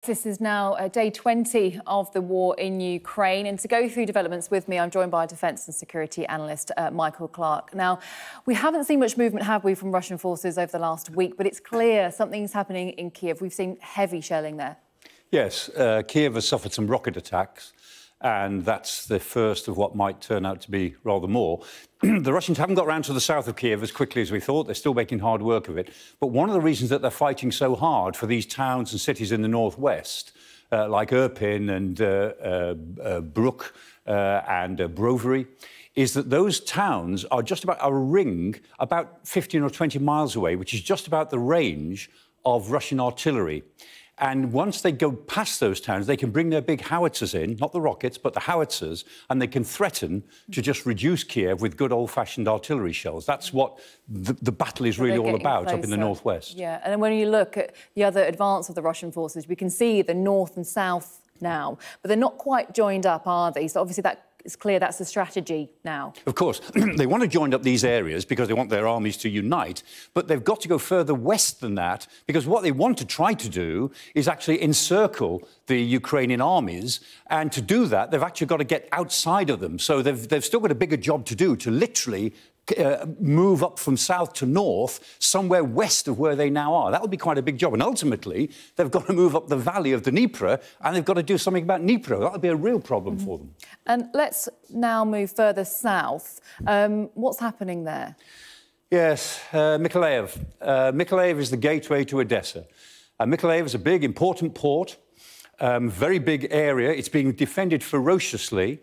This is now day 20 of the war in Ukraine, and to go through developments with me, I'm joined by defence and security analyst Michael Clarke. Now, we haven't seen much movement, have we, from Russian forces over the last week, but it's clear something's happening in Kiev. We've seen heavy shelling there. Yes, Kiev has suffered some rocket attacks, and that's the first of what might turn out to be rather more. The Russians haven't got round to the south of Kiev as quickly as we thought. They're still making hard work of it. But one of the reasons that they're fighting so hard for these towns and cities in the northwest, like Irpin and Bruk and Brovary, is that those towns are just about a ring about 15 or 20 miles away, which is just about the range of Russian artillery. And once they go past those towns, they can bring their big howitzers in, not the rockets, but the howitzers, and they can threaten to just reduce Kiev with good old-fashioned artillery shells. That's what the battle is really all about up in the northwest. Yeah, and then when you look at the other advance of the Russian forces, we can see the north and south now, but they're not quite joined up, are they? So obviously it's clear that's the strategy now. Of course, they want to join up these areas because they want their armies to unite, but they've got to go further west than that, because what they want to try to do is actually encircle the Ukrainian armies, and to do that, they've actually got to get outside of them. So they've still got a bigger job to do to literally move up from south to north, somewhere west of where they now are. That would be quite a big job. And ultimately, they've got to move up the valley of the Dnieper, and they've got to do something about Dnipro. That would be a real problem for them. And let's now move further south. What's happening there? Yes, Mykolaiva. Mykolaiva is the gateway to Odessa. Mykolaiva is a big, important port, very big area. It's being defended ferociously.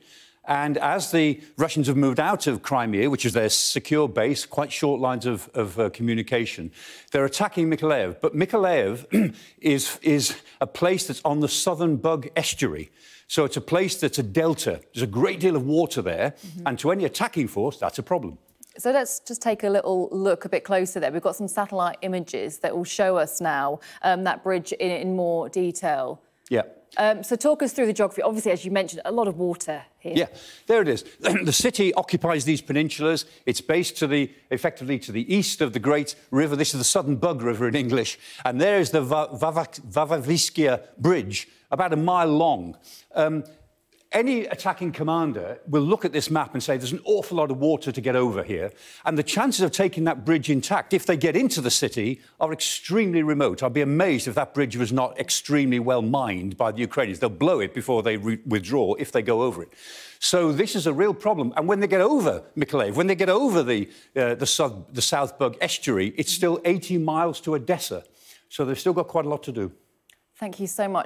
And as the Russians have moved out of Crimea, which is their secure base, quite short lines of communication, they're attacking Mykolaiva. But Mykolaiva is a place that's on the southern Bug estuary. So it's a place that's a delta. There's a great deal of water there. And to any attacking force, that's a problem. So let's just take a little look a bit closer there. We've got some satellite images that will show us now that bridge in more detail. Yeah. So talk us through the geography. Obviously, as you mentioned, a lot of water here. Yeah, there it is. The city occupies these peninsulas. It's based effectively to the east of the great river. This is the Southern Bug River in English. And there is the Varvarivs'kyy bridge, about a mile long. Any attacking commander will look at this map and say there's an awful lot of water to get over here, and the chances of taking that bridge intact, if they get into the city, are extremely remote. I'd be amazed if that bridge was not extremely well mined by the Ukrainians. They'll blow it before they withdraw if they go over it. So this is a real problem. And when they get over Mykolaiva, when they get over the South Bug estuary, it's still 80 miles to Odessa. So they've still got quite a lot to do. Thank you so much.